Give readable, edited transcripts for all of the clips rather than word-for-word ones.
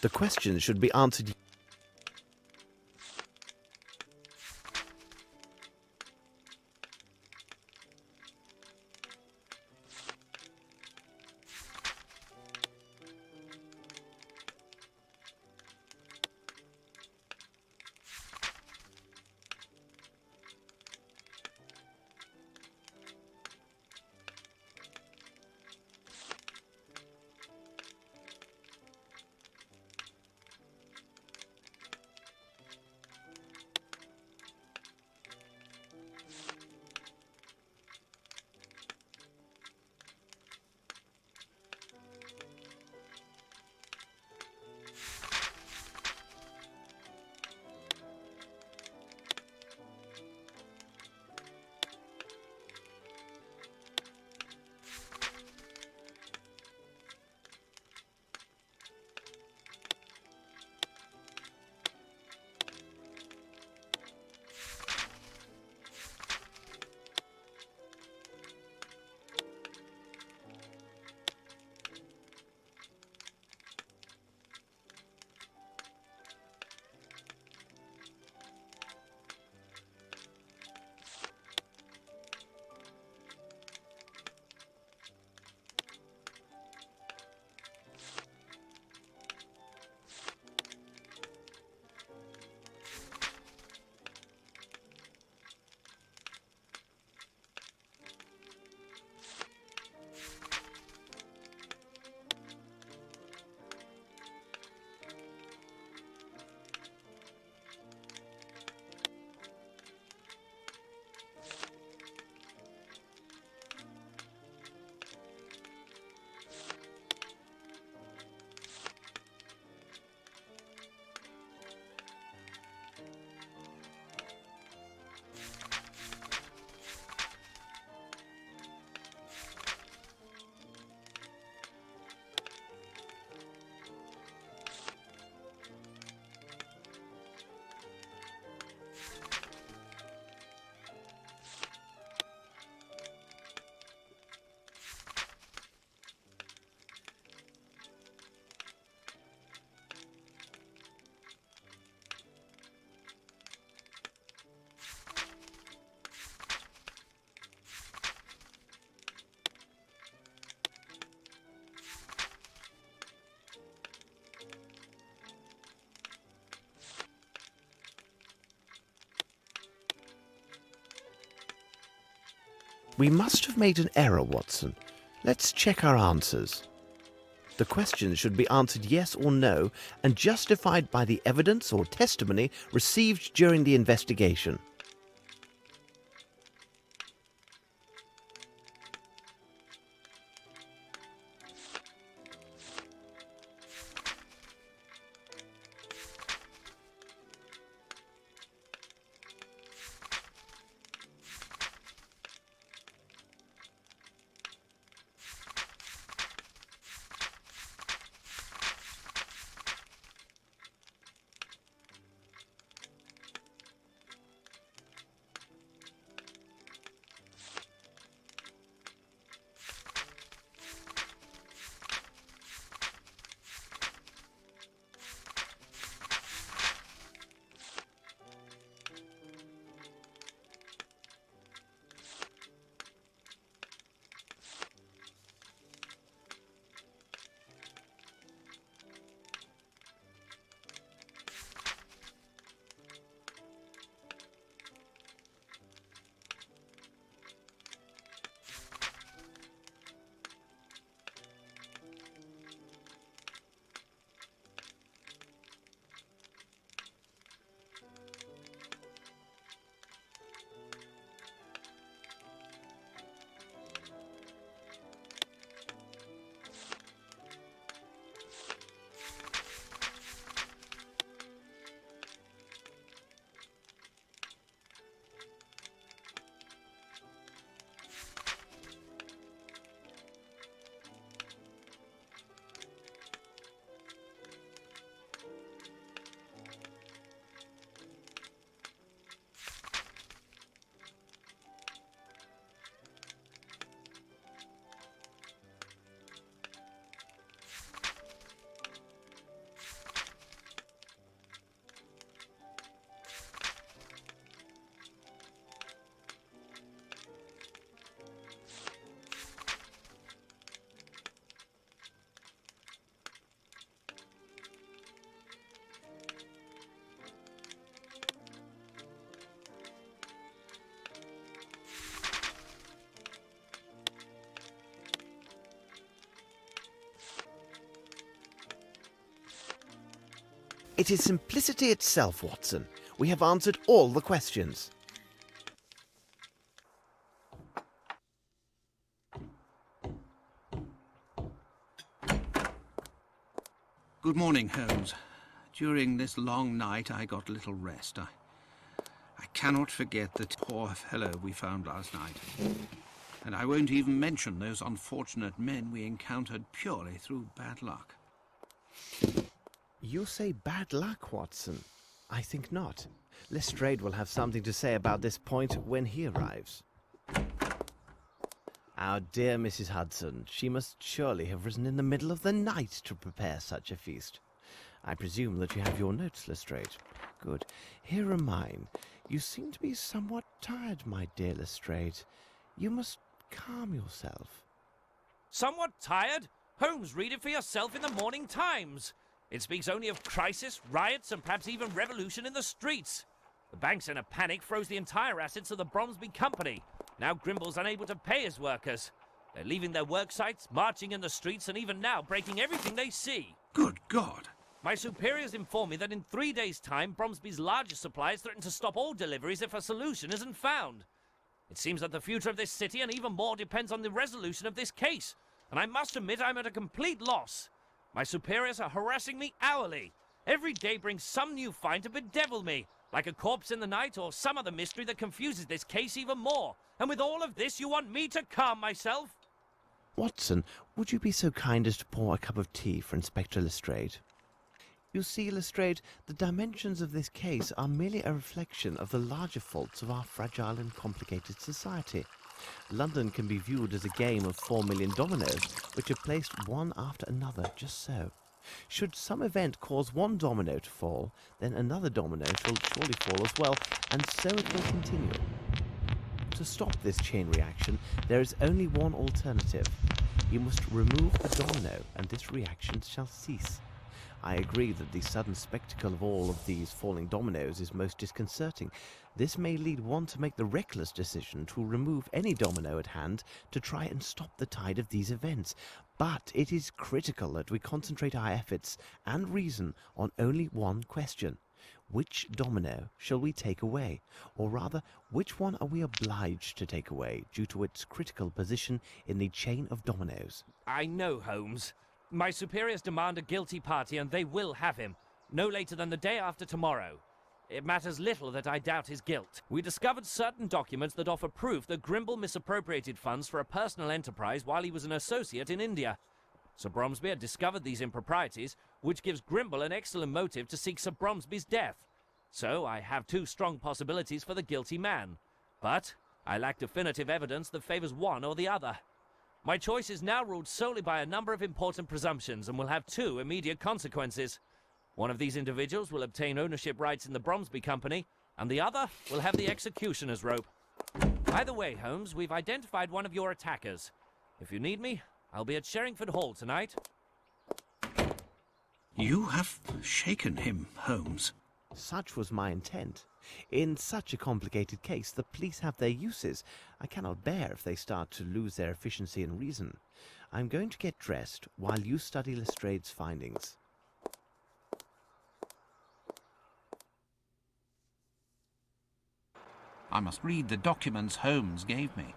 The questions should be answered. We must have made an error, Watson. Let's check our answers. The questions should be answered yes or no and justified by the evidence or testimony received during the investigation. It is simplicity itself, Watson. We have answered all the questions. Good morning, Holmes. During this long night, I got little rest. I cannot forget the poor fellow we found last night. And I won't even mention those unfortunate men we encountered purely through bad luck. You say bad luck, Watson? I think not. Lestrade will have something to say about this point when he arrives. Our dear Mrs. Hudson, she must surely have risen in the middle of the night to prepare such a feast. I presume that you have your notes, Lestrade. Good. Here are mine. You seem to be somewhat tired, my dear Lestrade. You must calm yourself. Somewhat tired? Holmes, read it for yourself in the Morning Times. It speaks only of crisis, riots, and perhaps even revolution in the streets. The bank's in a panic, froze the entire assets of the Bromsby Company. Now Grimble's unable to pay his workers. They're leaving their work sites, marching in the streets, and even now breaking everything they see. Good God! My superiors inform me that in 3 days' time, Bromsby's largest suppliers threaten to stop all deliveries if a solution isn't found. It seems that the future of this city and even more depends on the resolution of this case, and I must admit I'm at a complete loss. My superiors are harassing me hourly. Every day brings some new find to bedevil me, like a corpse in the night or some other mystery that confuses this case even more. And with all of this, you want me to calm myself? Watson, would you be so kind as to pour a cup of tea for Inspector Lestrade? You see, Lestrade, the dimensions of this case are merely a reflection of the larger faults of our fragile and complicated society. London can be viewed as a game of 4 million dominoes, which are placed one after another, just so. Should some event cause one domino to fall, then another domino shall surely fall as well, and so it will continue. To stop this chain reaction, there is only one alternative. You must remove a domino, and this reaction shall cease. I agree that the sudden spectacle of all of these falling dominoes is most disconcerting. This may lead one to make the reckless decision to remove any domino at hand to try and stop the tide of these events. But it is critical that we concentrate our efforts and reason on only one question. Which domino shall we take away? Or rather, which one are we obliged to take away due to its critical position in the chain of dominoes? I know, Holmes. My superiors demand a guilty party, and they will have him, no later than the day after tomorrow. It matters little that I doubt his guilt. We discovered certain documents that offer proof that Grimble misappropriated funds for a personal enterprise while he was an associate in India. Sir Bromsby had discovered these improprieties, which gives Grimble an excellent motive to seek Sir Bromsby's death. So I have 2 strong possibilities for the guilty man. But I lack definitive evidence that favors one or the other. My choice is now ruled solely by a number of important presumptions and will have 2 immediate consequences. One of these individuals will obtain ownership rights in the Bromsby Company, and the other will have the executioner's rope. Either way, Holmes, we've identified one of your attackers. If you need me, I'll be at Sherringford Hall tonight. You have shaken him, Holmes. Such was my intent. In such a complicated case, the police have their uses. I cannot bear if they start to lose their efficiency and reason. I'm going to get dressed while you study Lestrade's findings. I must read the documents Holmes gave me.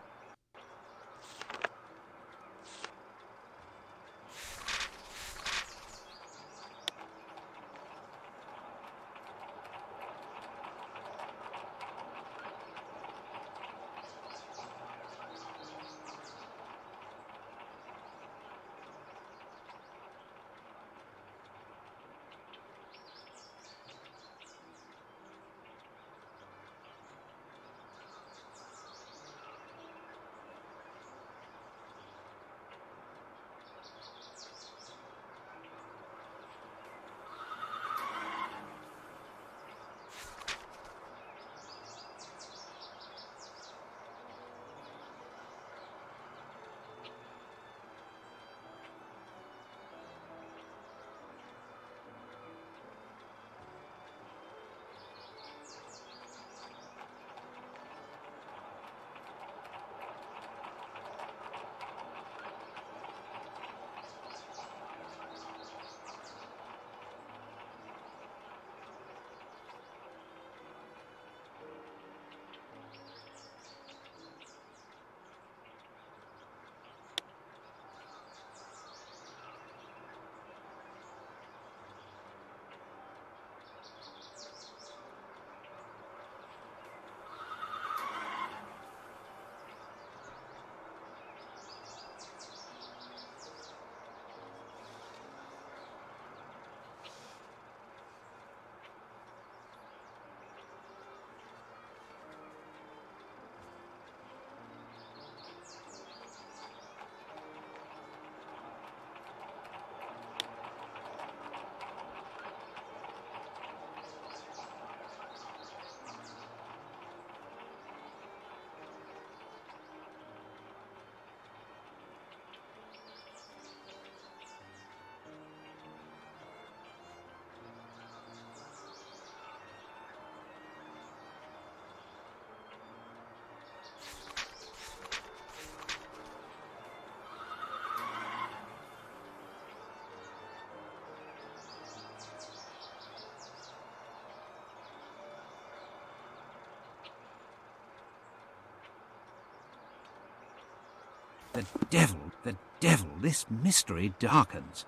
The devil, this mystery darkens.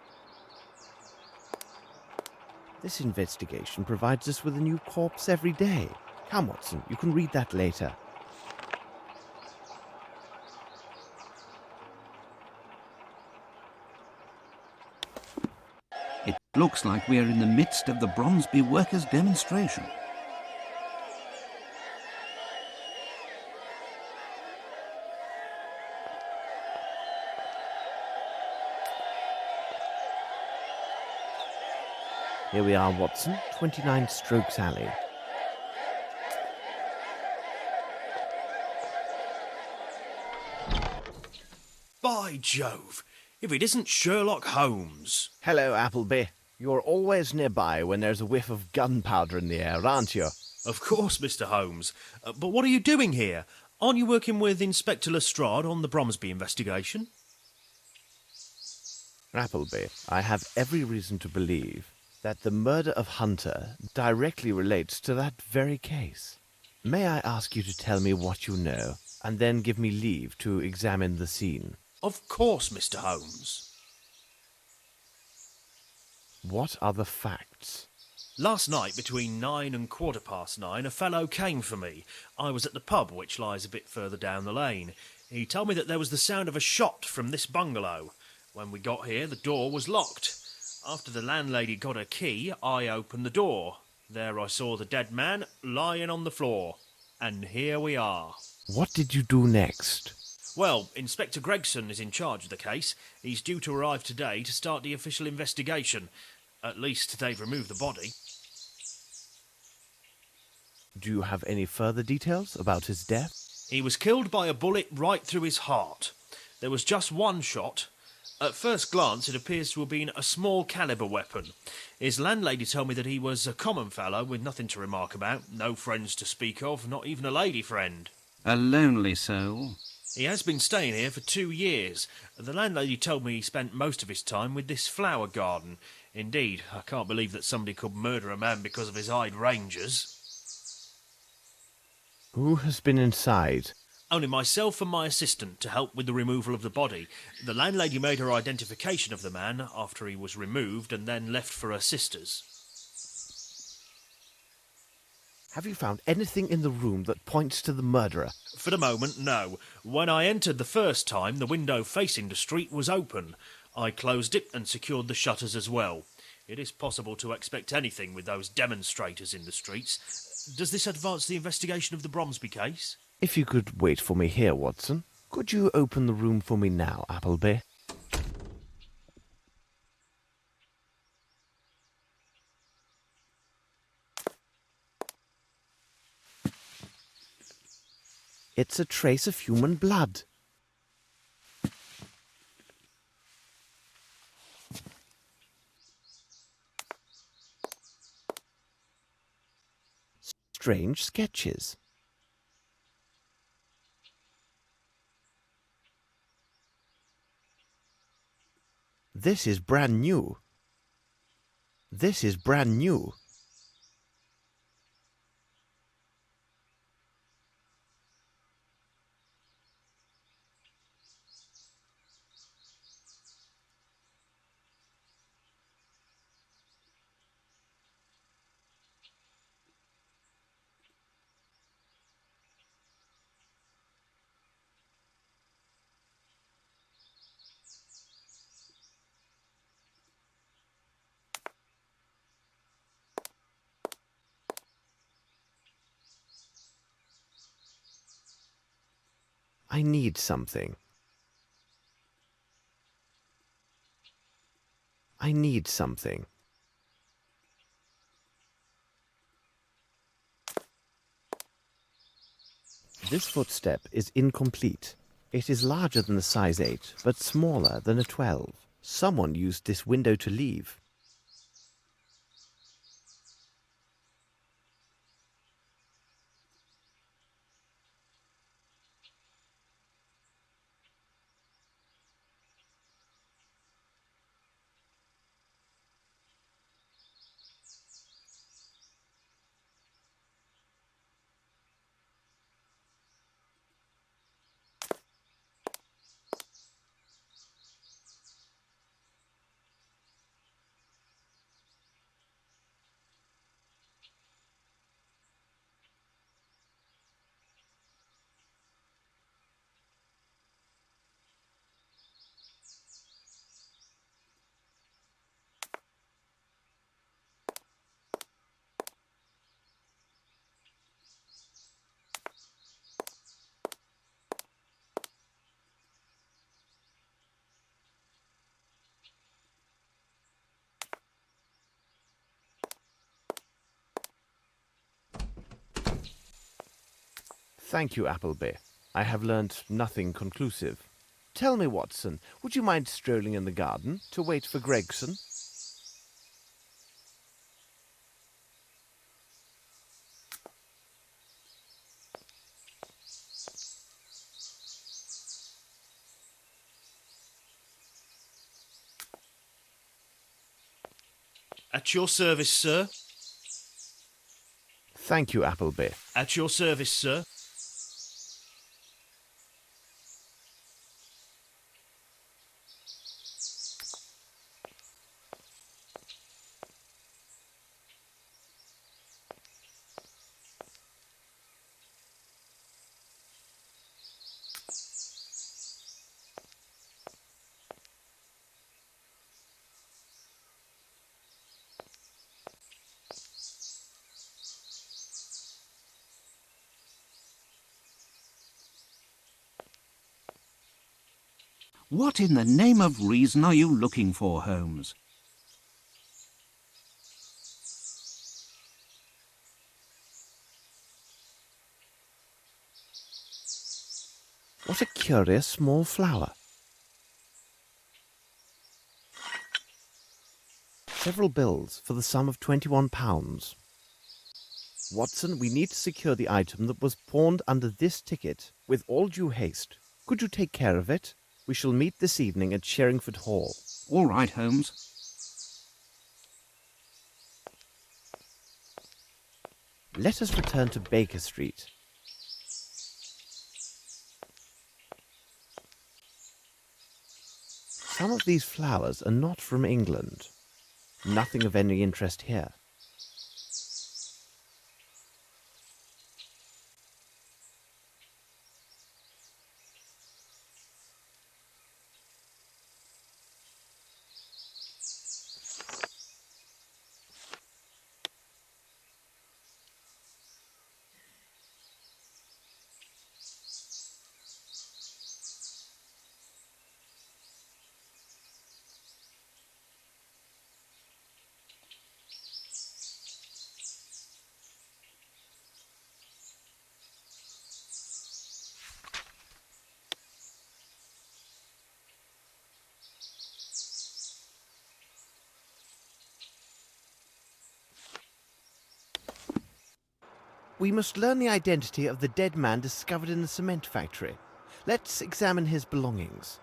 This investigation provides us with a new corpse every day. Come, Watson, you can read that later. It looks like we are in the midst of the Bromsby workers' demonstration. Here we are, Watson, 29 Strokes Alley. By Jove, if it isn't Sherlock Holmes. Hello, Appleby. You're always nearby when there's a whiff of gunpowder in the air, aren't you? Of course, Mr. Holmes. But what are you doing here? Aren't you working with Inspector Lestrade on the Bromsby investigation? Appleby, I have every reason to believe that the murder of Hunter directly relates to that very case. May I ask you to tell me what you know, and then give me leave to examine the scene? Of course, Mr. Holmes. What are the facts? Last night, between 9 and 9:15, a fellow came for me. I was at the pub, which lies a bit further down the lane. He told me that there was the sound of a shot from this bungalow. When we got here, the door was locked. After the landlady got her key, I opened the door. There I saw the dead man lying on the floor. And here we are. What did you do next? Well, Inspector Gregson is in charge of the case. He's due to arrive today to start the official investigation. At least they've removed the body. Do you have any further details about his death? He was killed by a bullet right through his heart. There was just one shot. At first glance, it appears to have been a small caliber weapon. His landlady told me that he was a common fellow with nothing to remark about, no friends to speak of, not even a lady friend. A lonely soul. He has been staying here for 2 years. The landlady told me he spent most of his time with this flower garden. Indeed, I can't believe that somebody could murder a man because of his hydrangeas. Who has been inside? Only myself and my assistant to help with the removal of the body. The landlady made her identification of the man after he was removed and then left for her sisters. Have you found anything in the room that points to the murderer? For the moment, no. When I entered the first time, the window facing the street was open. I closed it and secured the shutters as well. It is possible to expect anything with those demonstrators in the streets. Does this advance the investigation of the Bromsby case? If you could wait for me here, Watson. Could you open the room for me now, Appleby? It's a trace of human blood. Strange sketches. This is brand new. This is brand new. I need something. I need something. This footstep is incomplete. It is larger than a size 8, but smaller than a 12. Someone used this window to leave. Thank you, Appleby. I have learnt nothing conclusive. Tell me, Watson, would you mind strolling in the garden to wait for Gregson? At your service, sir. Thank you, Appleby. At your service, sir. What in the name of reason are you looking for, Holmes? What a curious small flower. Several bills for the sum of £21. Watson, we need to secure the item that was pawned under this ticket with all due haste. Could you take care of it? We shall meet this evening at Sherringford Hall. All right, Holmes. Let us return to Baker Street. Some of these flowers are not from England. Nothing of any interest here. We must learn the identity of the dead man discovered in the cement factory. Let's examine his belongings.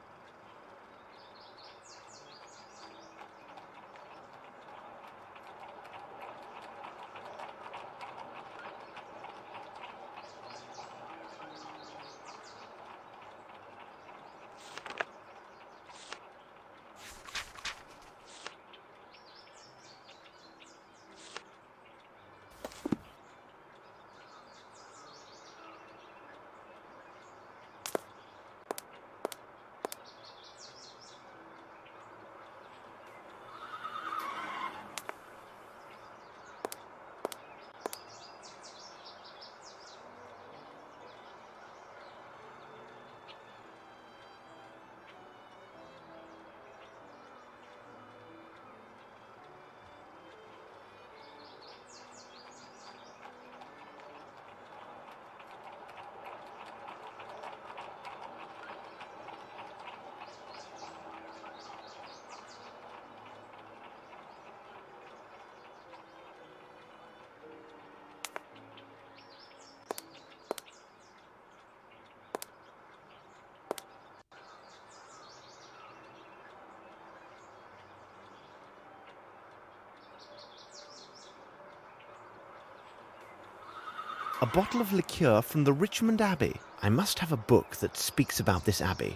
A bottle of liqueur from the Richmond Abbey. I must have a book that speaks about this abbey.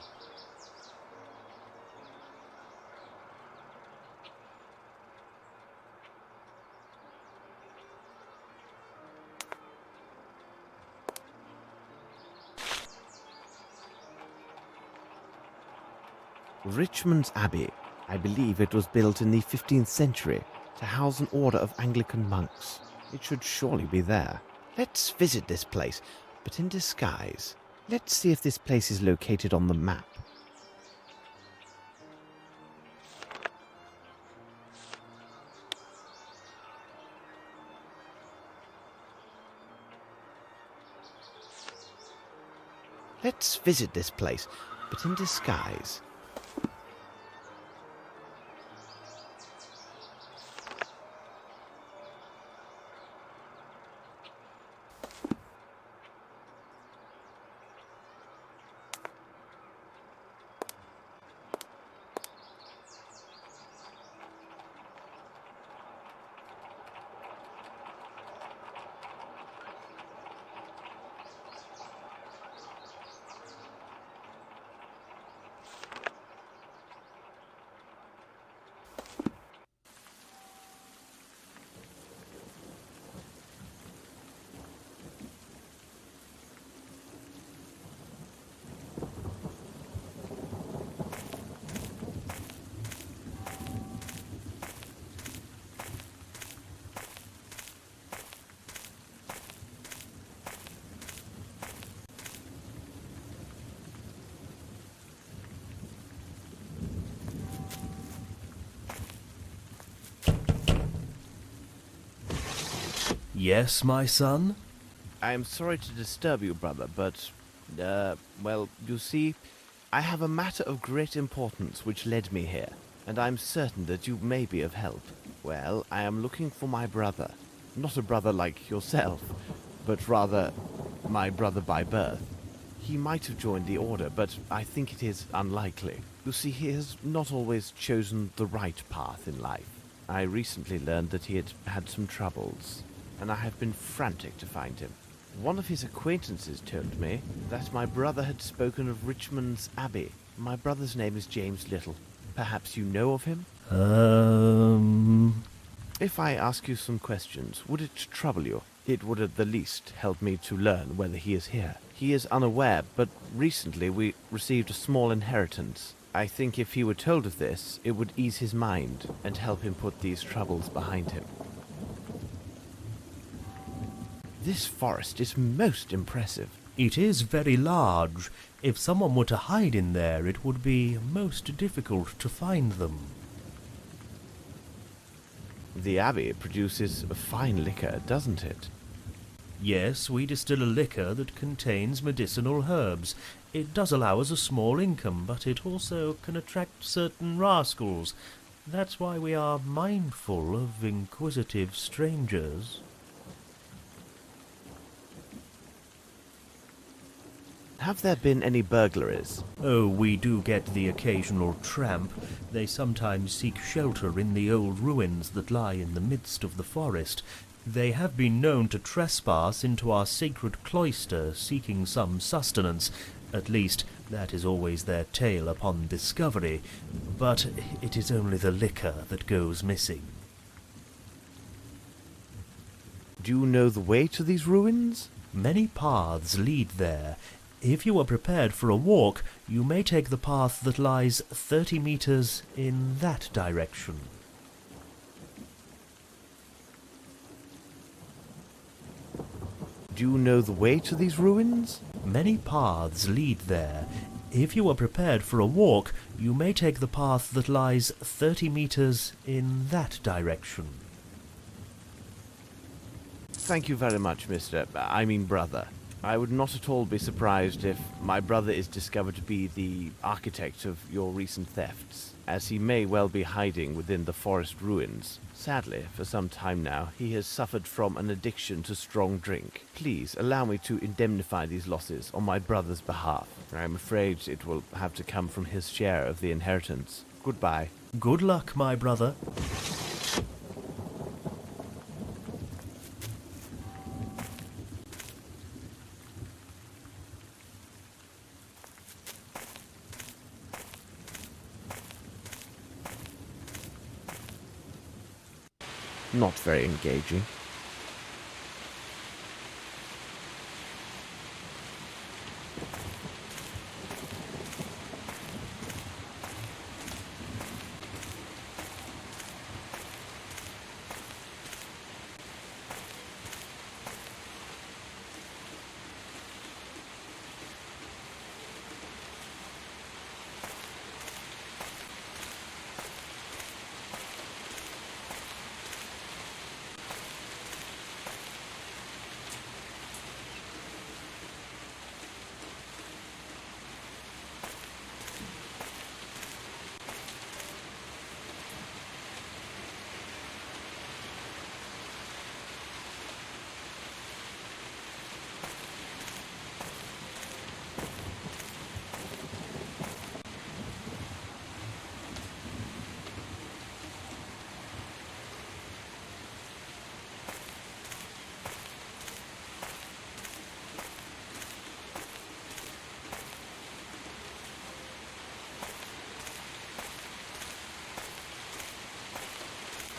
Richmond's Abbey. I believe it was built in the 15th century to house an order of Anglican monks. It should surely be there. Let's visit this place, but in disguise. Let's see if this place is located on the map. Let's visit this place, but in disguise. Yes, my son? I am sorry to disturb you, brother, but, well, you see, I have a matter of great importance which led me here, and I'm certain that you may be of help. Well, I am looking for my brother. Not a brother like yourself, but rather my brother by birth. He might have joined the order, but I think it is unlikely. You see, he has not always chosen the right path in life. I recently learned that he had had some troubles, and I have been frantic to find him. One of his acquaintances told me that my brother had spoken of Richmond's Abbey. My brother's name is James Little. Perhaps you know of him? If I ask you some questions, would it trouble you? It would at the least help me to learn whether he is here. He is unaware, but recently we received a small inheritance. I think if he were told of this, it would ease his mind and help him put these troubles behind him. This forest is most impressive. It is very large. If someone were to hide in there, it would be most difficult to find them. The Abbey produces a fine liquor, doesn't it? Yes, we distill a liquor that contains medicinal herbs. It does allow us a small income, but it also can attract certain rascals. That's why we are mindful of inquisitive strangers. Have there been any burglaries? Oh, we do get the occasional tramp. They sometimes seek shelter in the old ruins that lie in the midst of the forest. They have been known to trespass into our sacred cloister, seeking some sustenance. At least, that is always their tale upon discovery. But it is only the liquor that goes missing. Do you know the way to these ruins? Many paths lead there. If you are prepared for a walk, you may take the path that lies 30 meters in that direction. Do you know the way to these ruins? Many paths lead there. If you are prepared for a walk, you may take the path that lies 30 meters in that direction. Thank you very much, brother. I would not at all be surprised if my brother is discovered to be the architect of your recent thefts, as he may well be hiding within the forest ruins. Sadly, for some time now, he has suffered from an addiction to strong drink. Please allow me to indemnify these losses on my brother's behalf. I am afraid it will have to come from his share of the inheritance. Goodbye. Good luck, my brother. Not very engaging.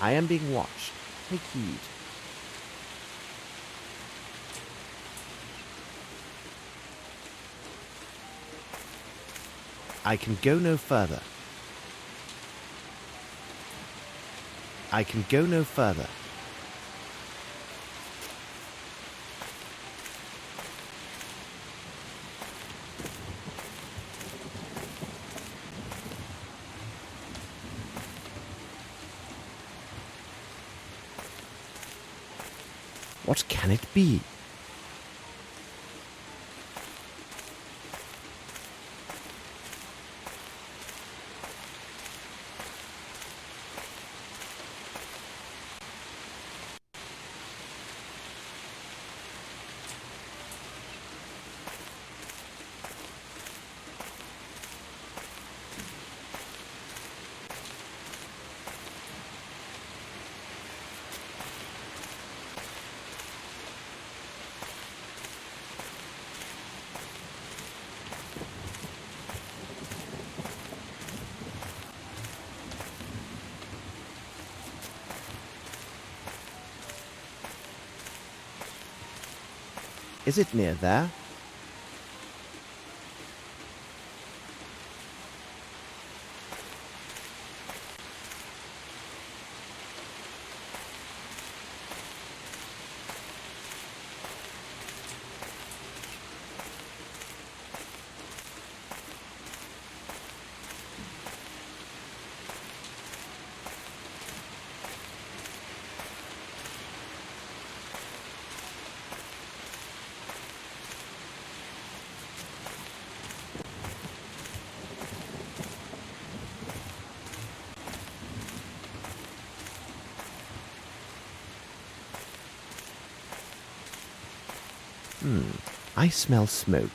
I am being watched. Take heed. I can go no further. I can go no further. What can it be? Is it near there? I smell smoke.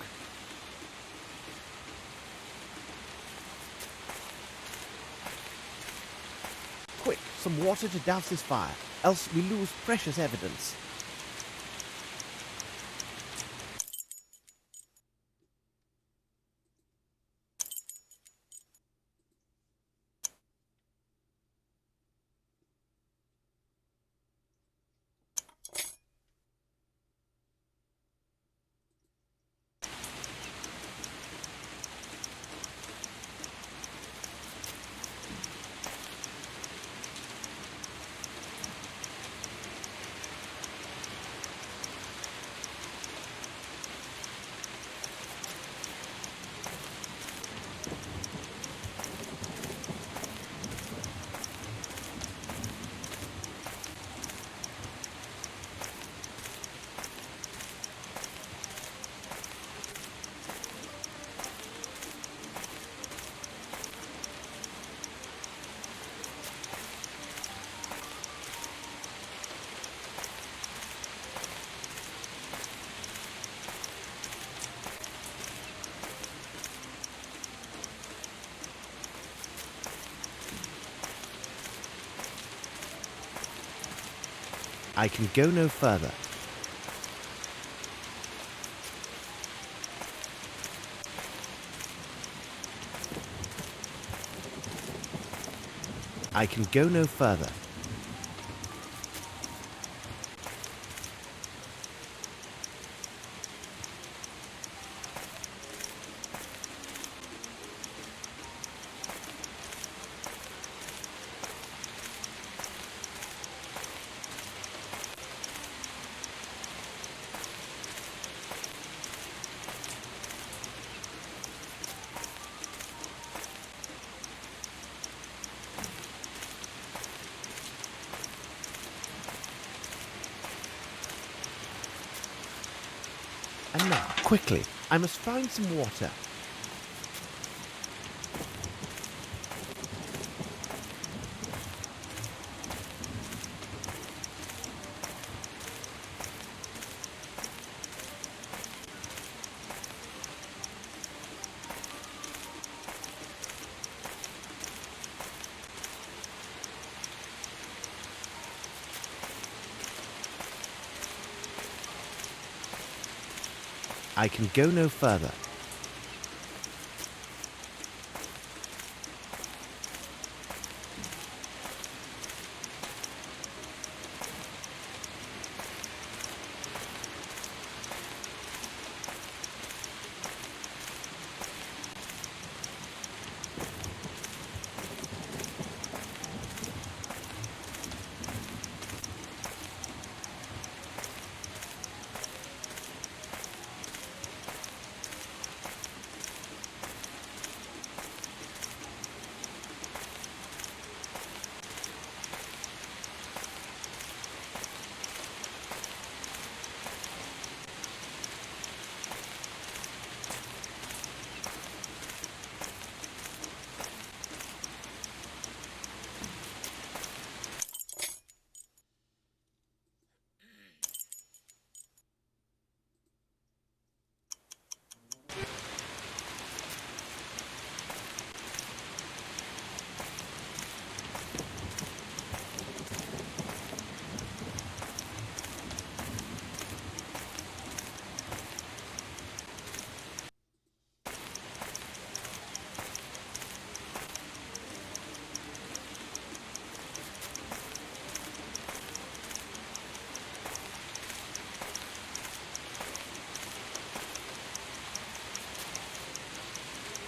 Quick, some water to douse this fire, else we lose precious evidence. I can go no further. I can go no further. And now, quickly, I must find some water. I can go no further.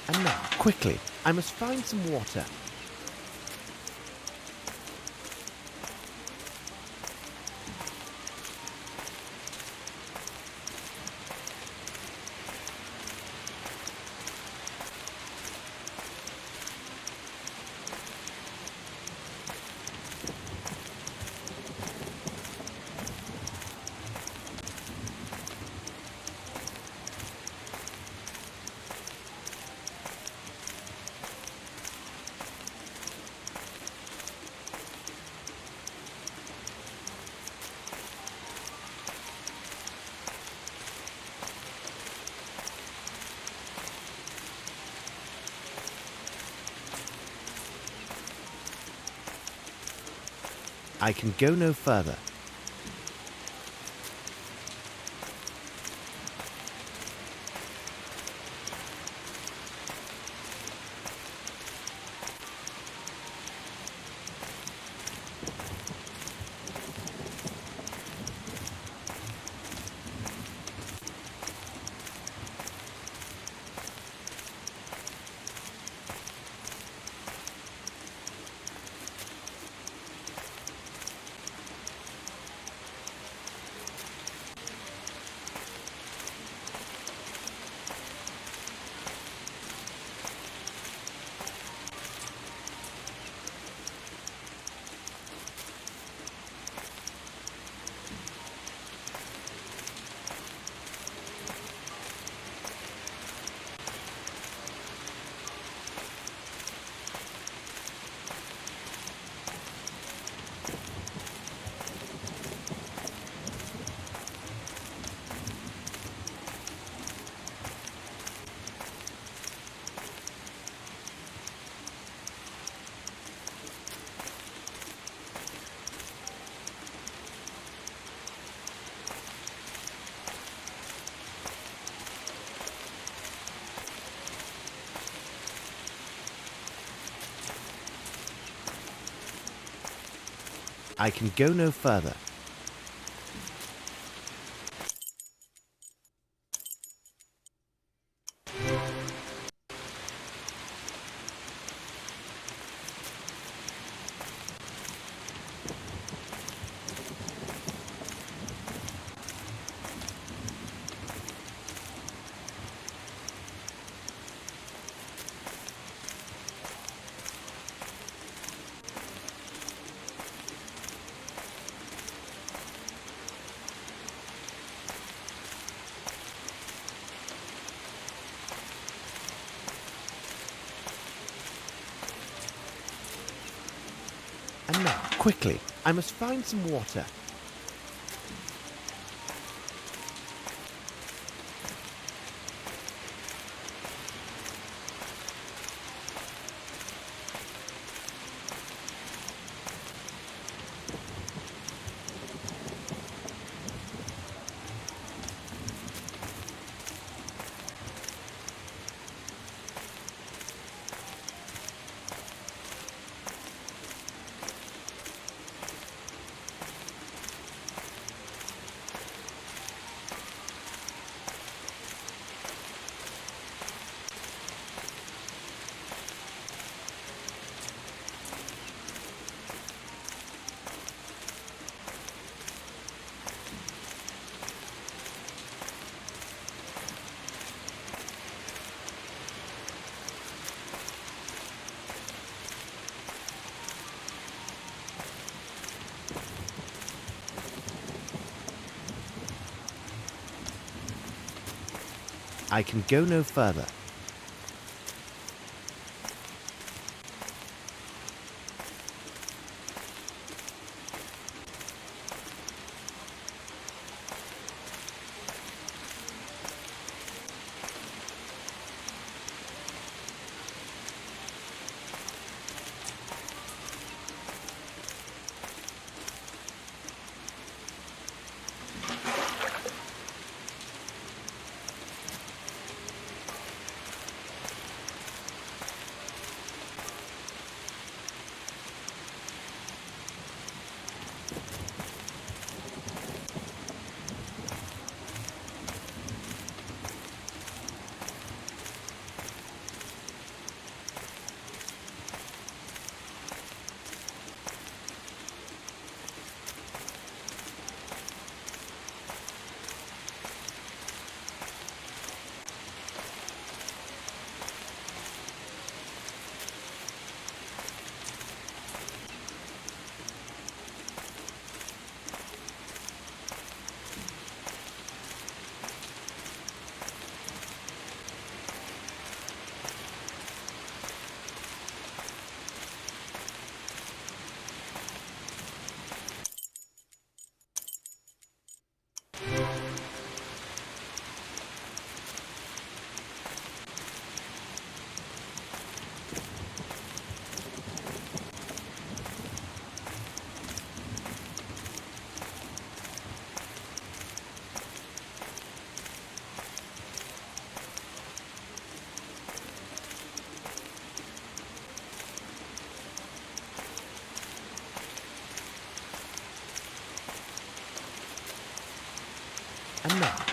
And now, quickly, I must find some water. I can go no further. I can go no further. And now, quickly, I must find some water. I can go no further.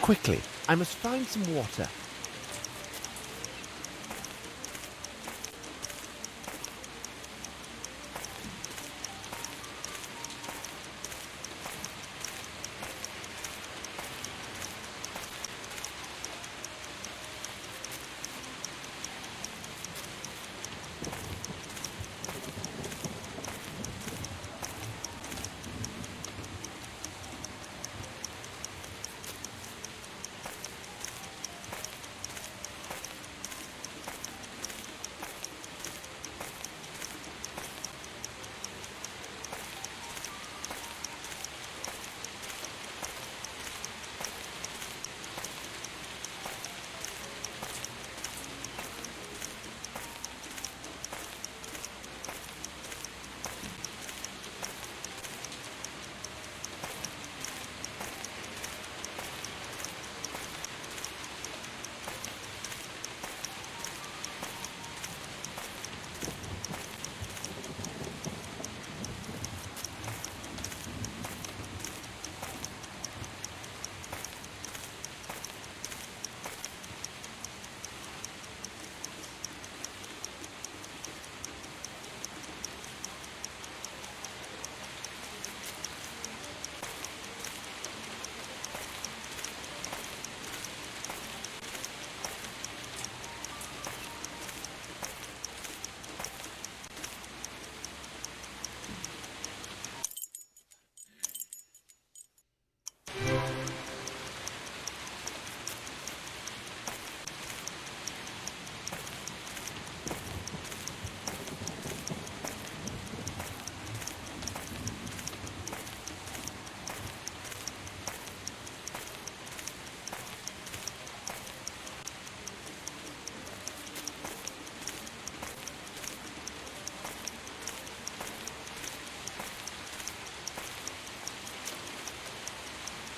quickly. I must find some water.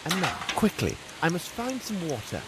And now, quickly, I must find some water.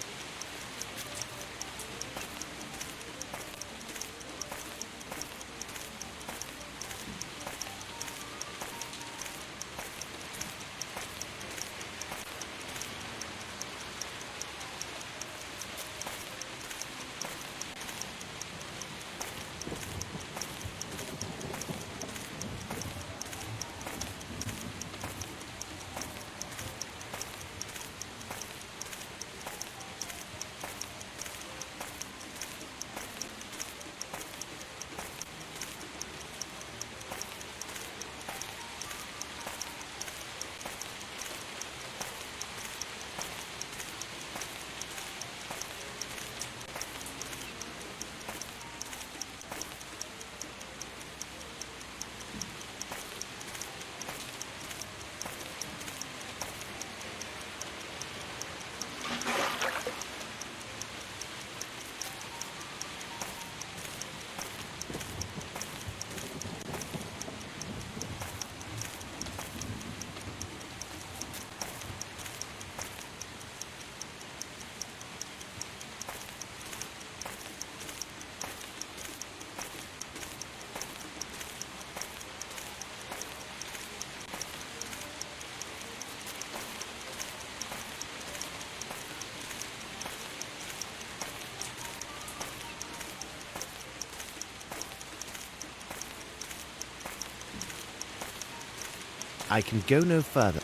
I can go no further.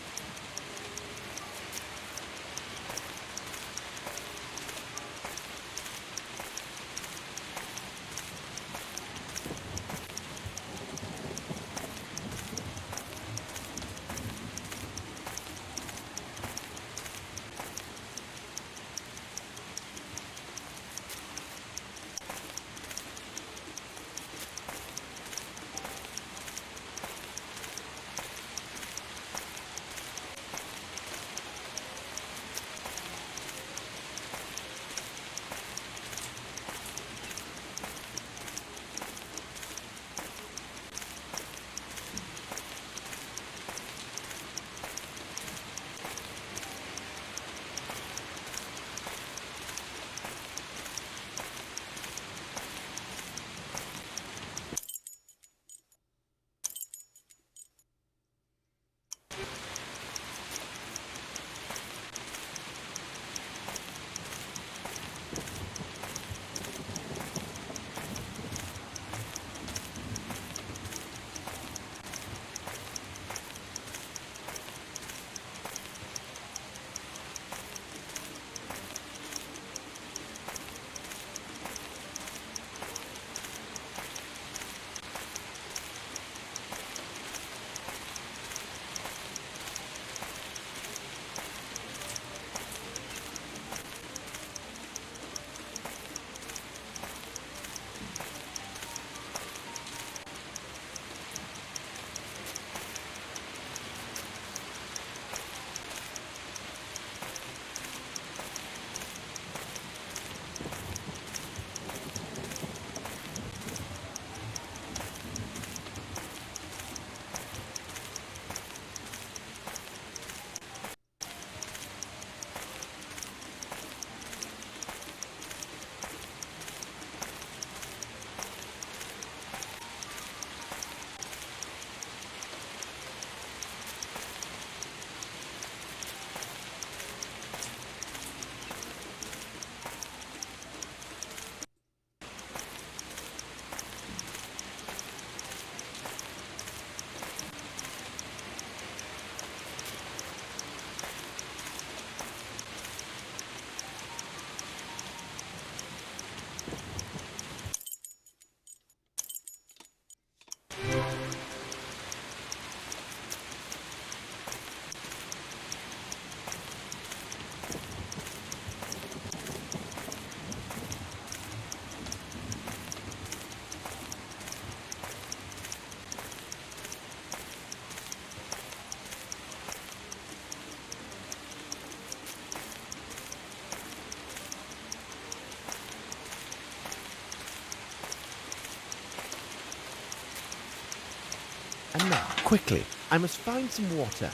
And now, quickly, I must find some water.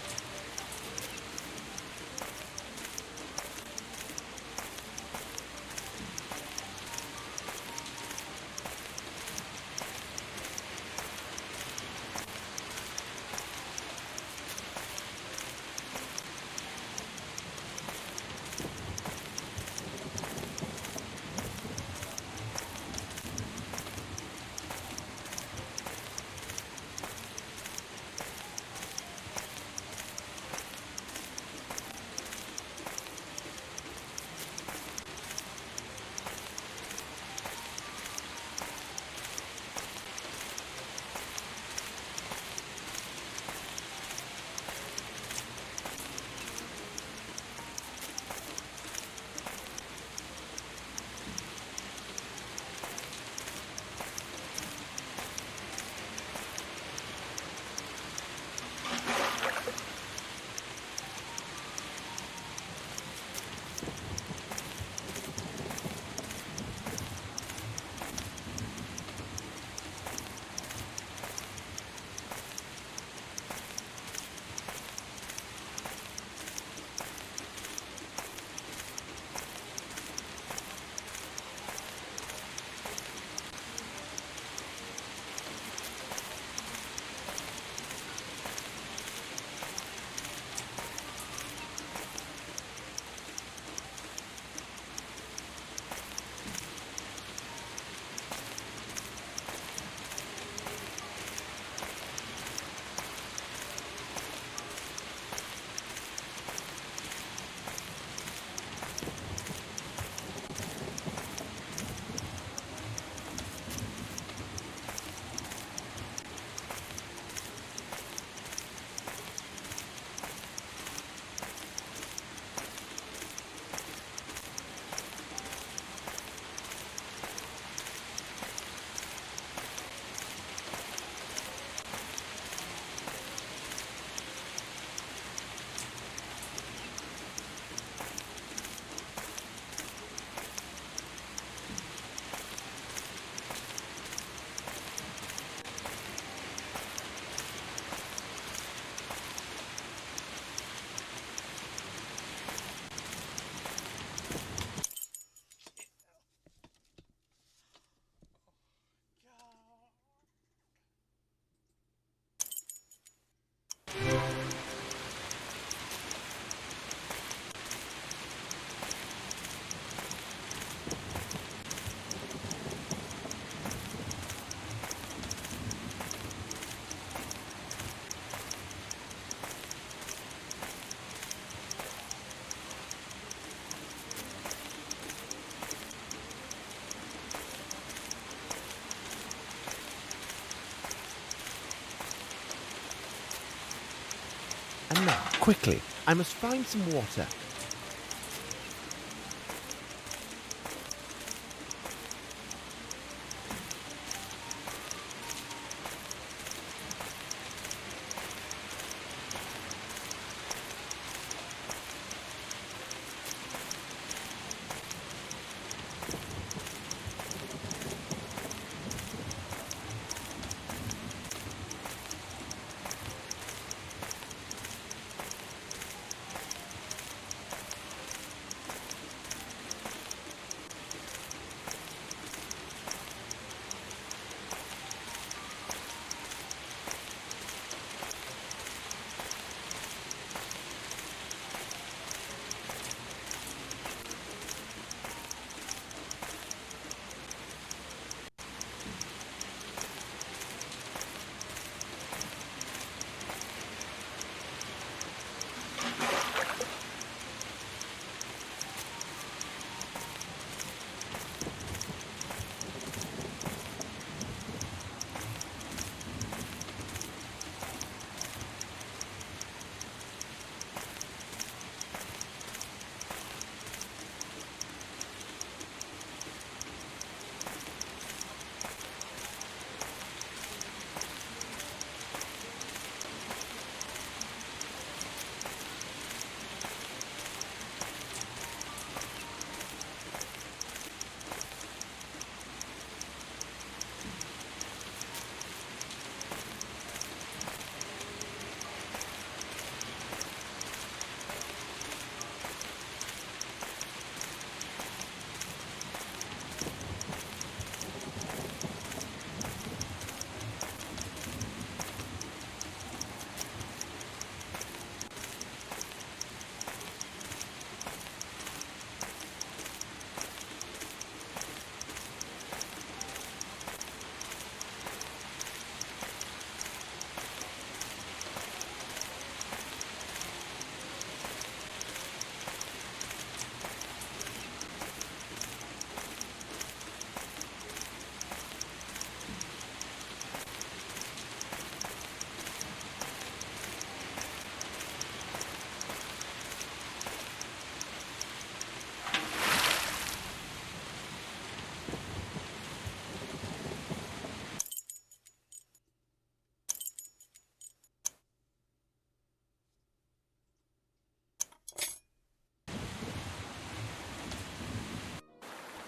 And now, quickly, I must find some water.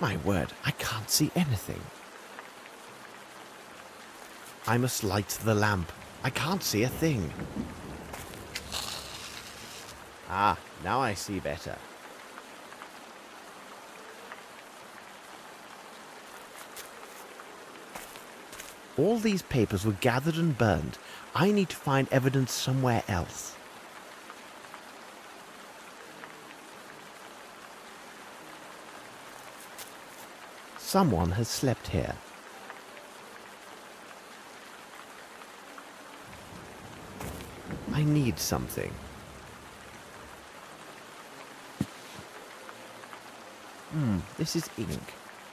My word, I can't see anything. I must light the lamp. I can't see a thing. Ah, now I see better. All these papers were gathered and burned. I need to find evidence somewhere else. Someone has slept here. I need something. This is ink.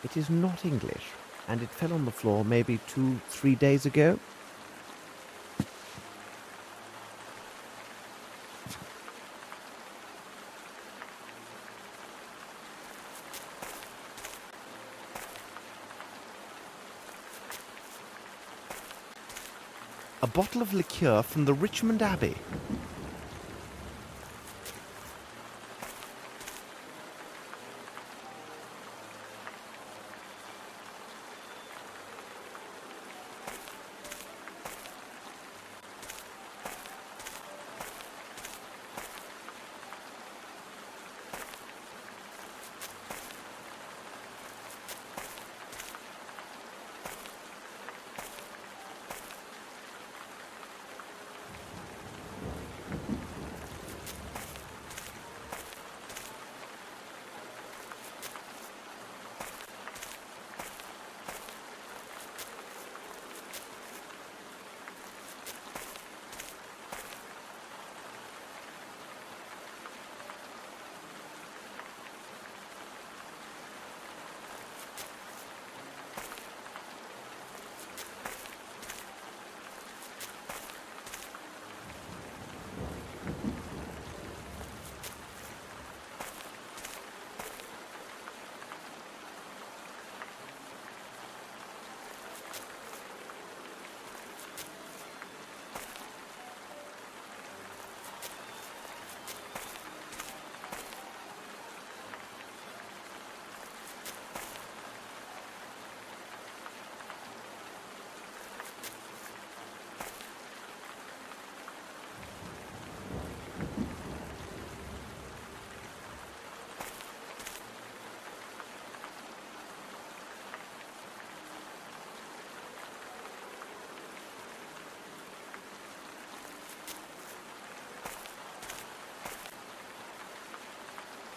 It is not English, and it fell on the floor maybe 2-3 days ago. A bottle of liqueur from the Richmond Abbey.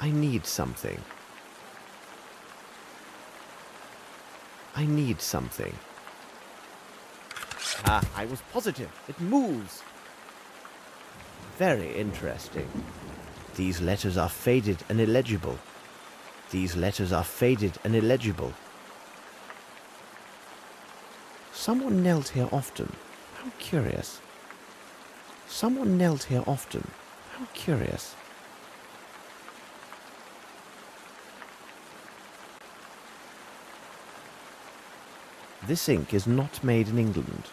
I need something. I need something. Ah, I was positive. It moves. Very interesting. These letters are faded and illegible. These letters are faded and illegible. Someone knelt here often. How curious. Someone knelt here often. How curious. This ink is not made in England.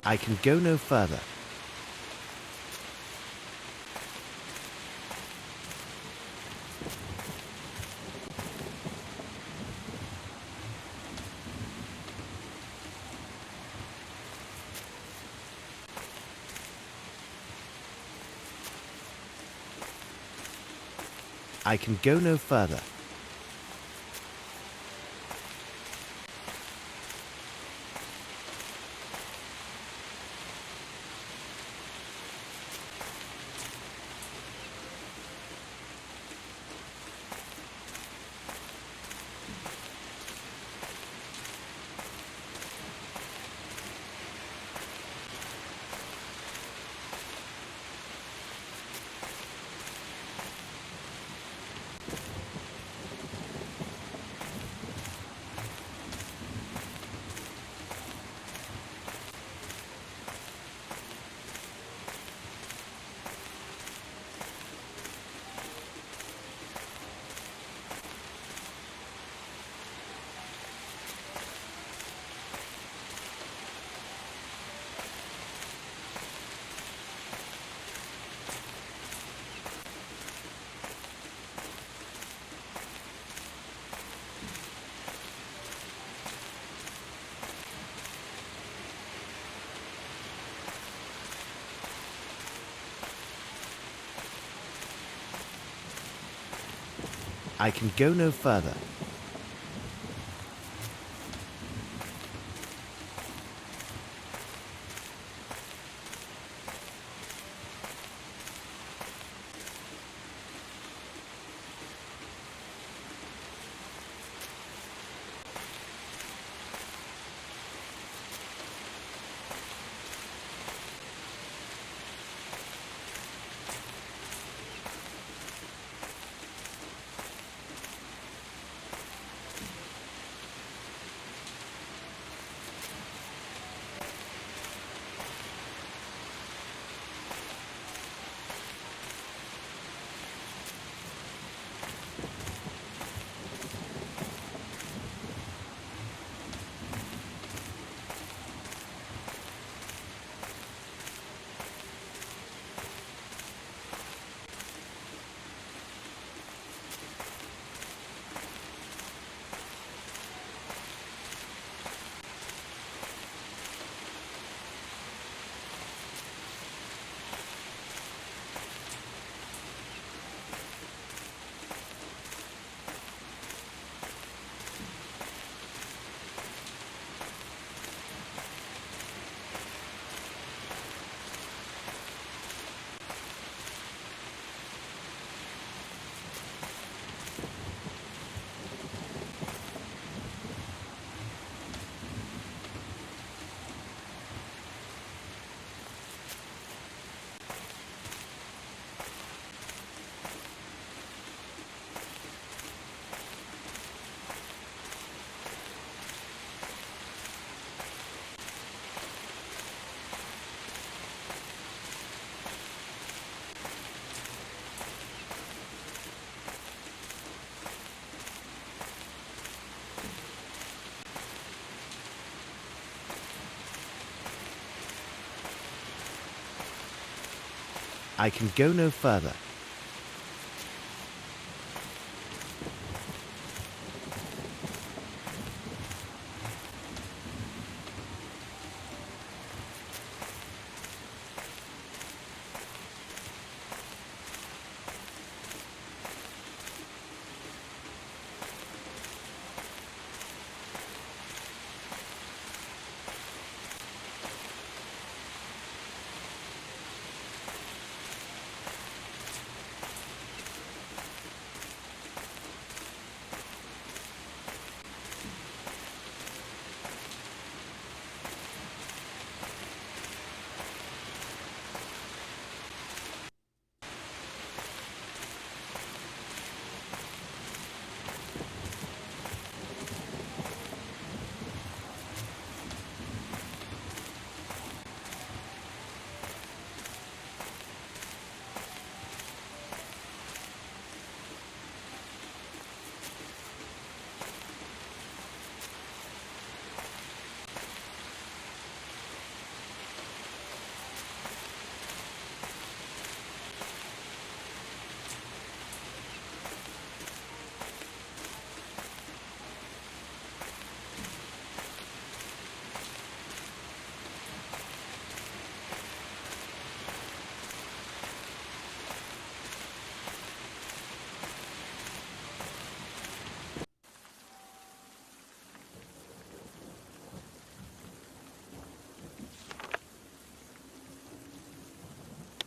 I can go no further. I can go no further. I can go no further. I can go no further.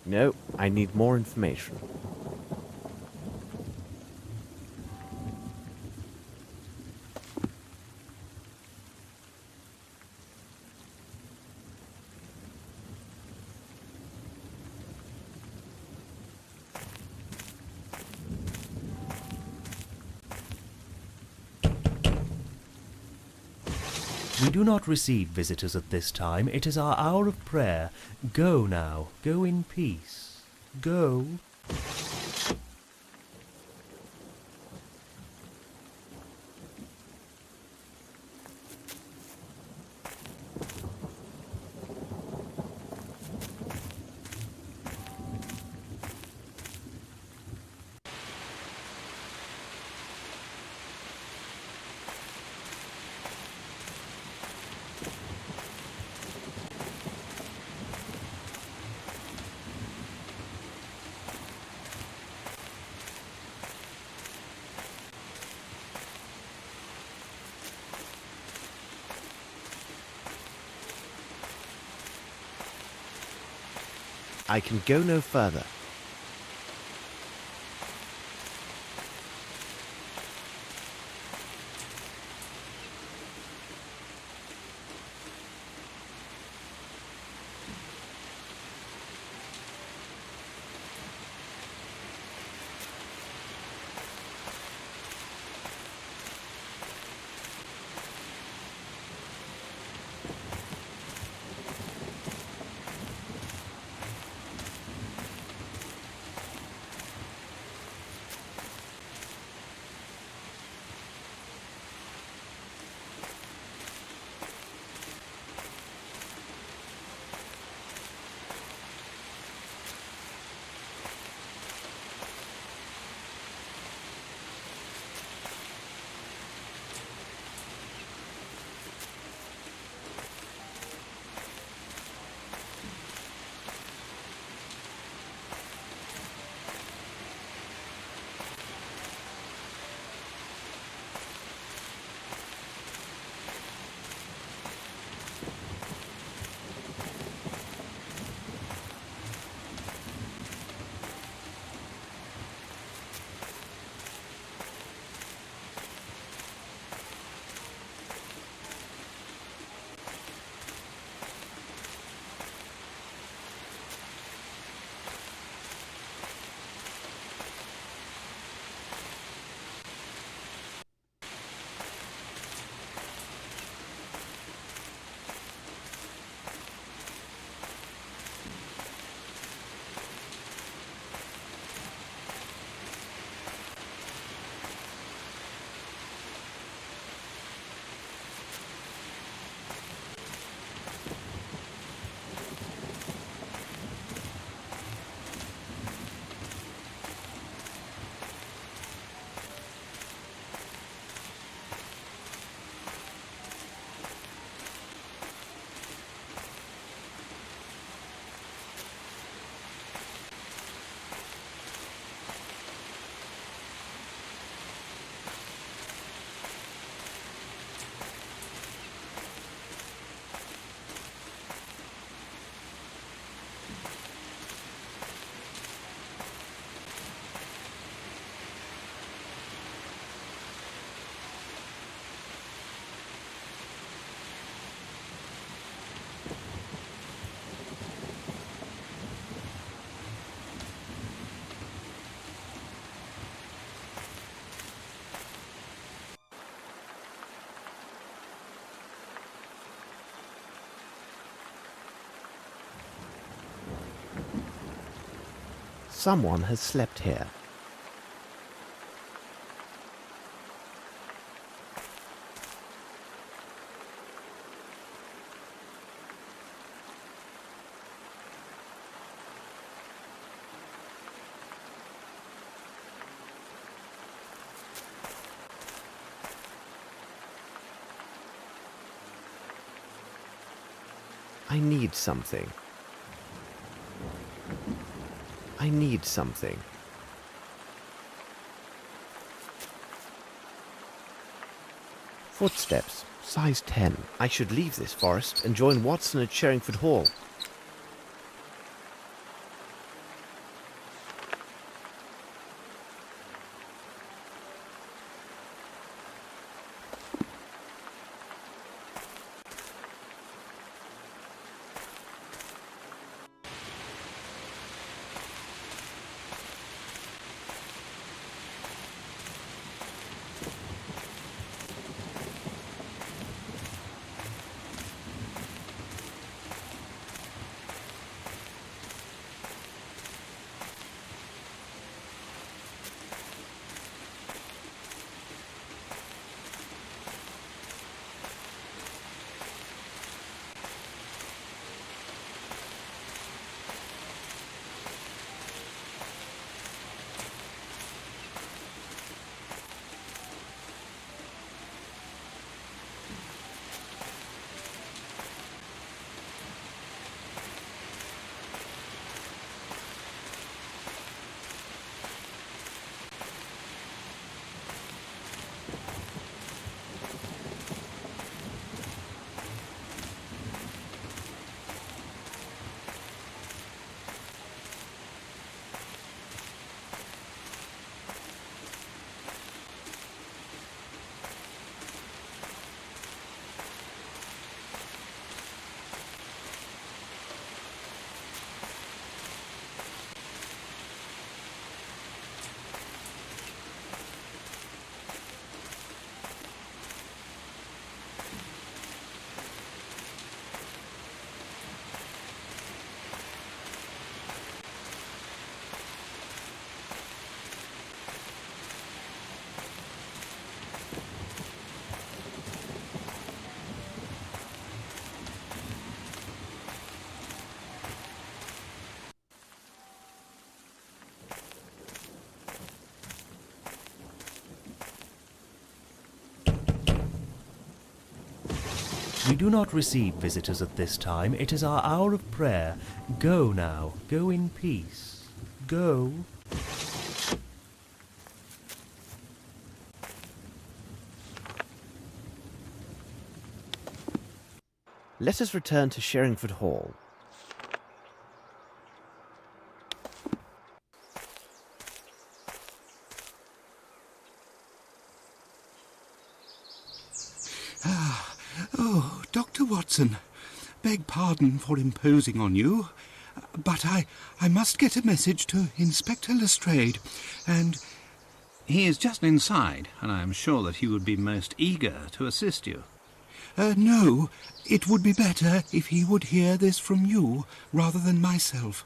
No, I need more information. We do not receive visitors at this time. It is our hour of prayer. Go now. Go in peace. Go. I can go no further. Someone has slept here. I need something. I need something. Footsteps, size 10. I should leave this forest and join Watson at Sherringford Hall. We do not receive visitors at this time. It is our hour of prayer. Go now. Go in peace. Go. Let us return to Sherringford Hall. Oh, Dr. Watson, beg pardon for imposing on you, but I must get a message to Inspector Lestrade, and he is just inside, and I am sure that he would be most eager to assist you. No, it would be better if he would hear this from you rather than myself.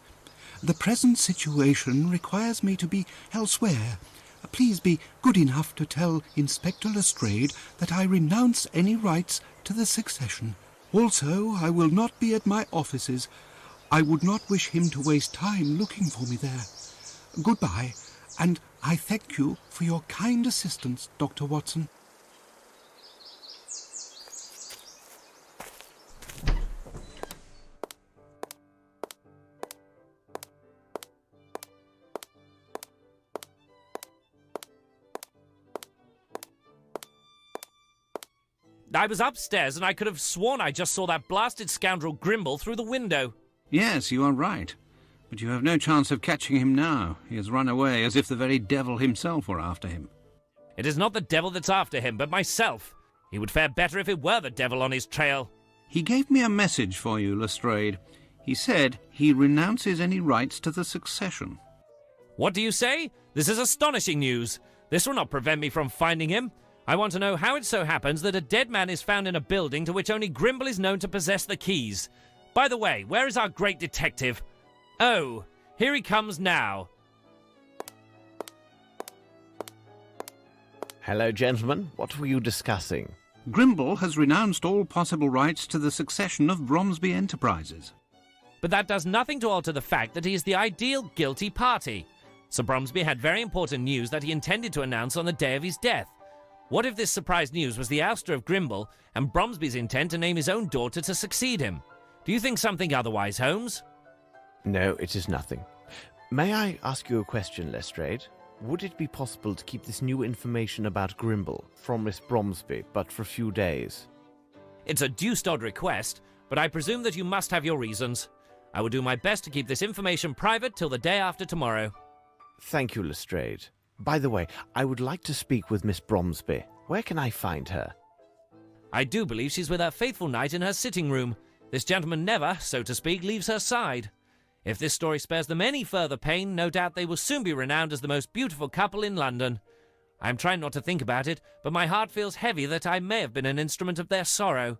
The present situation requires me to be elsewhere. Please be good enough to tell Inspector Lestrade that I renounce any rights to the succession. Also, I will not be at my offices. I would not wish him to waste time looking for me there. Goodbye, and I thank you for your kind assistance, Dr. Watson. I was upstairs and I could have sworn I just saw that blasted scoundrel Grimble through the window. Yes, you are right. But you have no chance of catching him now. He has run away as if the very devil himself were after him. It is not the devil that's after him, but myself. He would fare better if it were the devil on his trail. He gave me a message for you, Lestrade. He said he renounces any rights to the succession. What do you say? This is astonishing news. This will not prevent me from finding him. I want to know how it so happens that a dead man is found in a building to which only Grimble is known to possess the keys. By the way, where is our great detective? Oh, here he comes now. Hello, gentlemen. What were you discussing? Grimble has renounced all possible rights to the succession of Bromsby Enterprises. But that does nothing to alter the fact that he is the ideal guilty party. Sir Bromsby had very important news that he intended to announce on the day of his death. What if this surprise news was the ouster of Grimble and Bromsby's intent to name his own daughter to succeed him? Do you think something otherwise, Holmes? No, it is nothing. May I ask you a question, Lestrade? Would it be possible to keep this new information about Grimble from Miss Bromsby, but for a few days? It's a deuced odd request, but I presume that you must have your reasons. I will do my best to keep this information private till the day after tomorrow. Thank you, Lestrade. By the way, I would like to speak with Miss Bromsby. Where can I find her? I do believe she's with her faithful knight in her sitting room. This gentleman never, so to speak, leaves her side. If this story spares them any further pain, no doubt they will soon be renowned as the most beautiful couple in London. I am trying not to think about it, but my heart feels heavy that I may have been an instrument of their sorrow.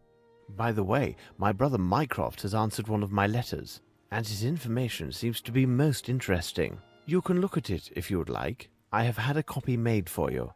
By the way, my brother Mycroft has answered one of my letters, and his information seems to be most interesting. You can look at it if you would like. I have had a copy made for you.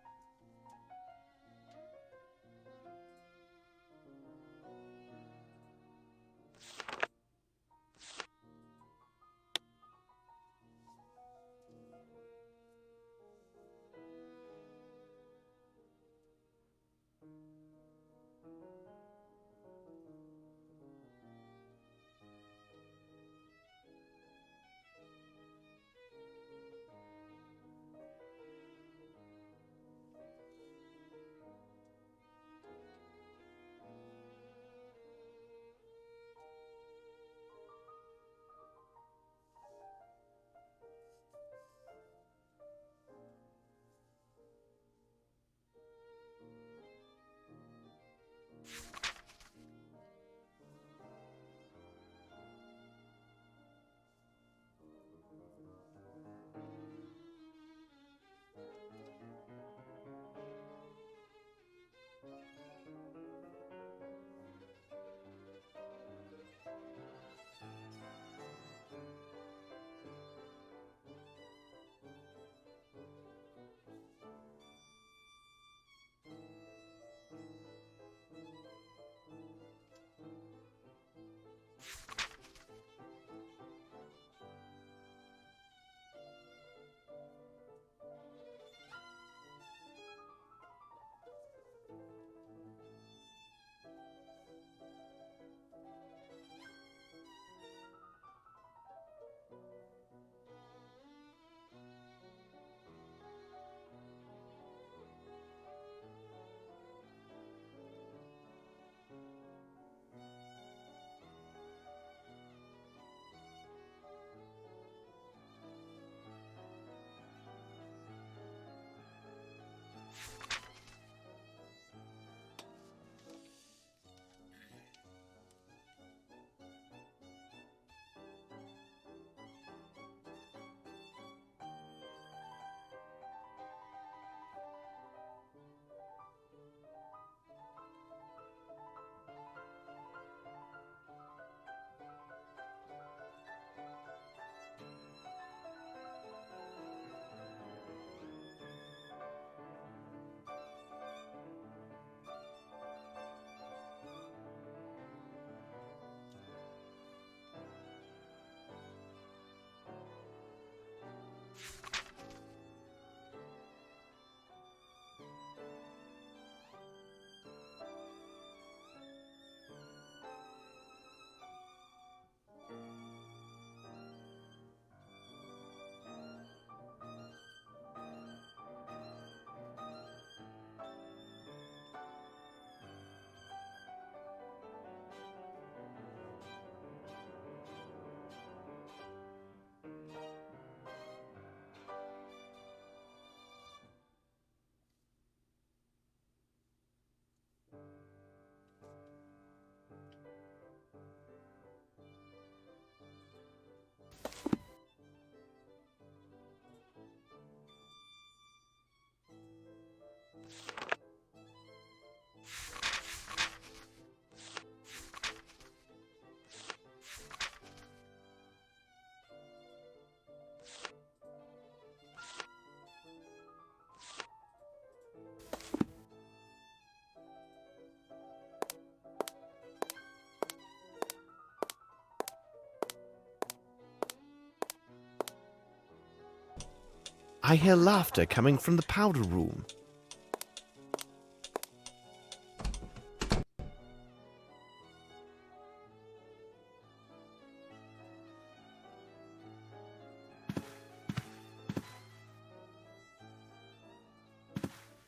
I hear laughter coming from the powder room.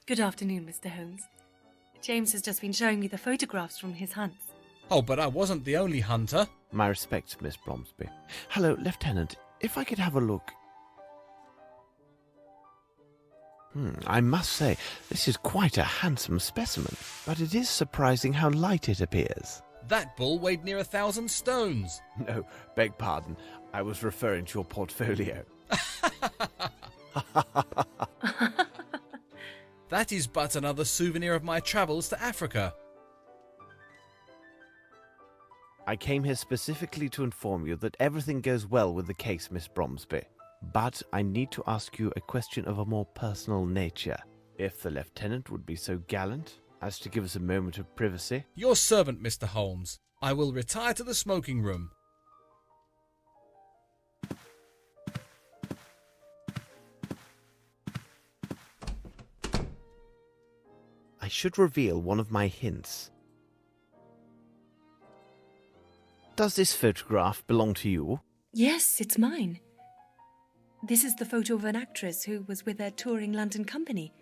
Good afternoon, Mr. Holmes. James has just been showing me the photographs from his hunts. Oh, but I wasn't the only hunter. My respects, Miss Bromsby. Hello, Lieutenant. If I could have a look. I must say, this is quite a handsome specimen, but it is surprising how light it appears. That bull weighed near 1,000 stones. No, beg pardon. I was referring to your portfolio. That is but another souvenir of my travels to Africa. I came here specifically to inform you that everything goes well with the case, Miss Bromsby. But I need to ask you a question of a more personal nature. If the Lieutenant would be so gallant as to give us a moment of privacy. Your servant, Mr. Holmes. I will retire to the smoking room. I should reveal one of my hints. Does this photograph belong to you? Yes, it's mine. This is the photo of an actress who was with a touring London company.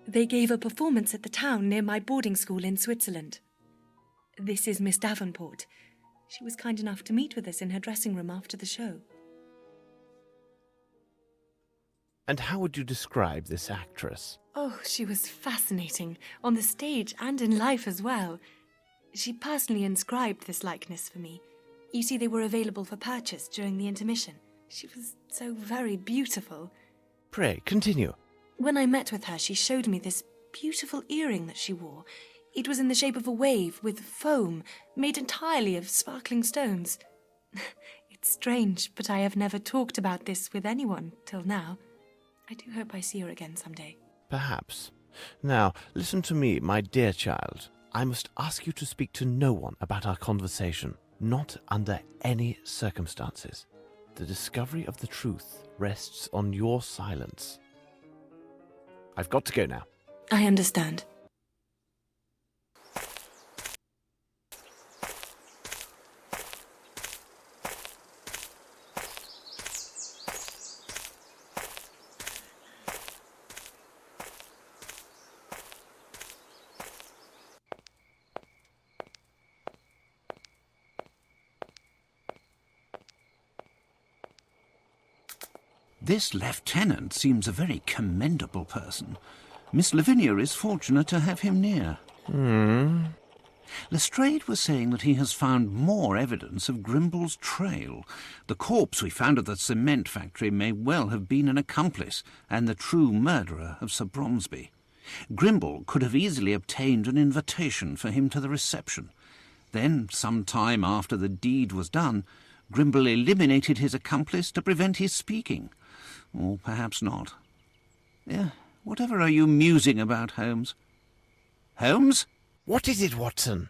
They gave a performance at the town near my boarding school in Switzerland. This is Miss Davenport. She was kind enough to meet with us in her dressing room after the show. And how would you describe this actress? Oh, she was fascinating, on the stage and in life as well. She personally inscribed this likeness for me. You see, they were available for purchase during the intermission. She was so very beautiful. Pray, continue. When I met with her, she showed me this beautiful earring that she wore. It was in the shape of a wave with foam, made entirely of sparkling stones. It's strange, but I have never talked about this with anyone till now. I do hope I see her again someday. Perhaps. Now, listen to me, my dear child. I must ask you to speak to no one about our conversation, not under any circumstances. The discovery of the truth rests on your silence. I've got to go now. I understand. This lieutenant seems a very commendable person. Miss Lavinia is fortunate to have him near. Lestrade was saying that he has found more evidence of Grimble's trail. The corpse we found at the cement factory may well have been an accomplice and the true murderer of Sir Bromsby. Grimble could have easily obtained an invitation for him to the reception. Then, some time after the deed was done, Grimble eliminated his accomplice to prevent his speaking. Or perhaps not. Whatever are you musing about, Holmes? Holmes? What is it, Watson?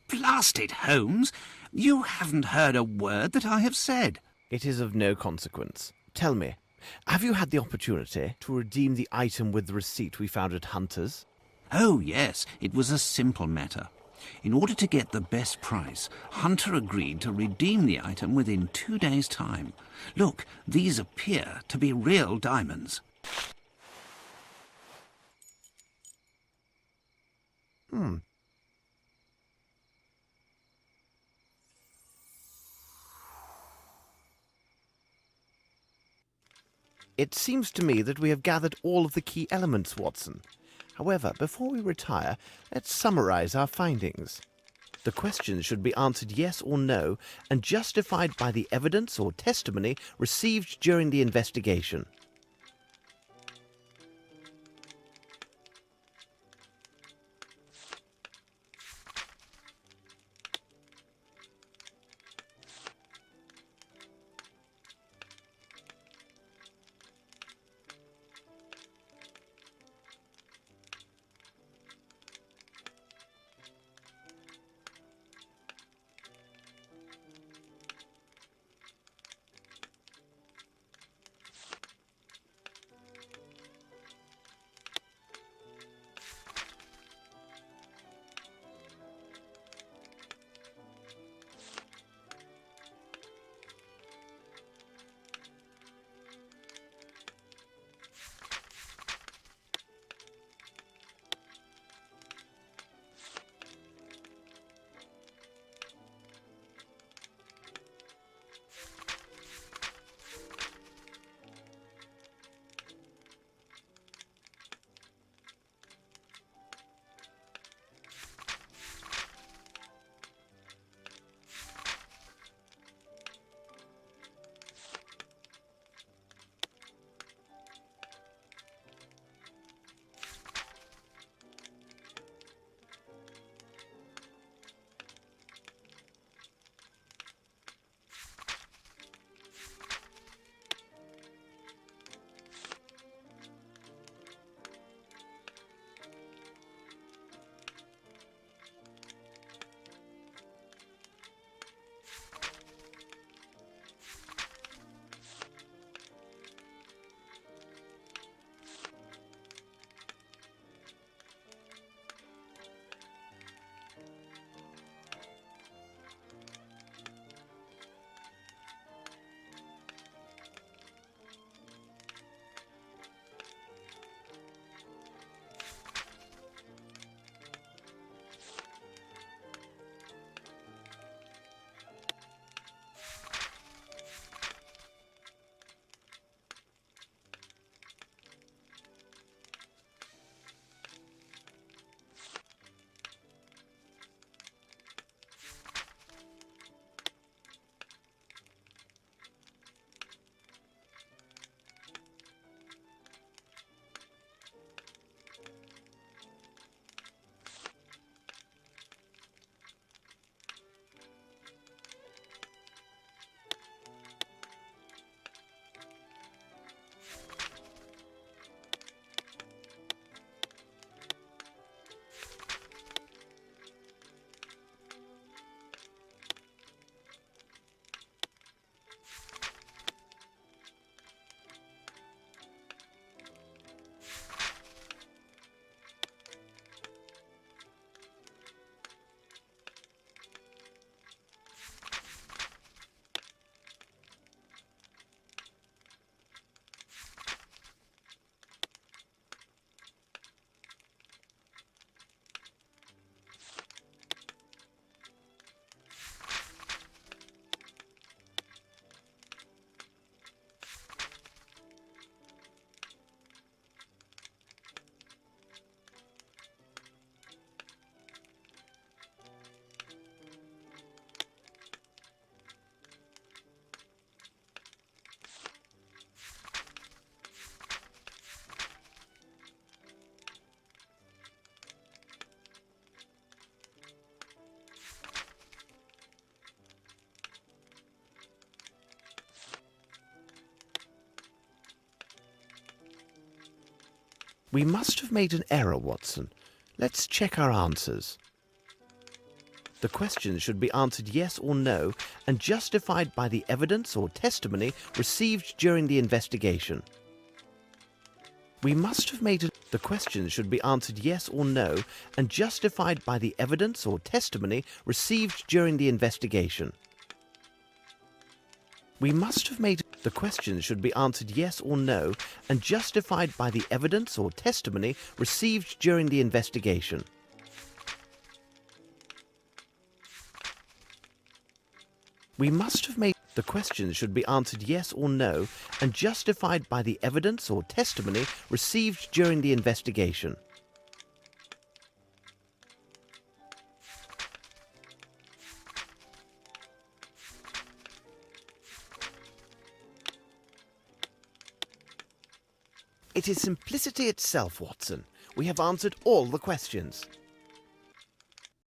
Blast it, Holmes! You haven't heard a word that I have said. It is of no consequence. Tell me, have you had the opportunity to redeem the item with the receipt we found at Hunter's? Oh, yes, it was a simple matter. In order to get the best price, Hunter agreed to redeem the item within 2 days' time. Look, these appear to be real diamonds. It seems to me that we have gathered all of the key elements, Watson. However, before we retire, let's summarize our findings. The questions should be answered yes or no and justified by the evidence or testimony received during the investigation. We must have made an error, Watson. Let's check our answers. The questions should be answered yes or no and justified by the evidence or testimony received during the investigation. We must have made the questions should be answered yes or no and justified by the evidence or testimony received during the investigation. We must have made the questions should be answered yes or no and justified by the evidence or testimony received during the investigation. We must have made the questions should be answered yes or no and justified by the evidence or testimony received during the investigation. It is simplicity itself, Watson. We have answered all the questions.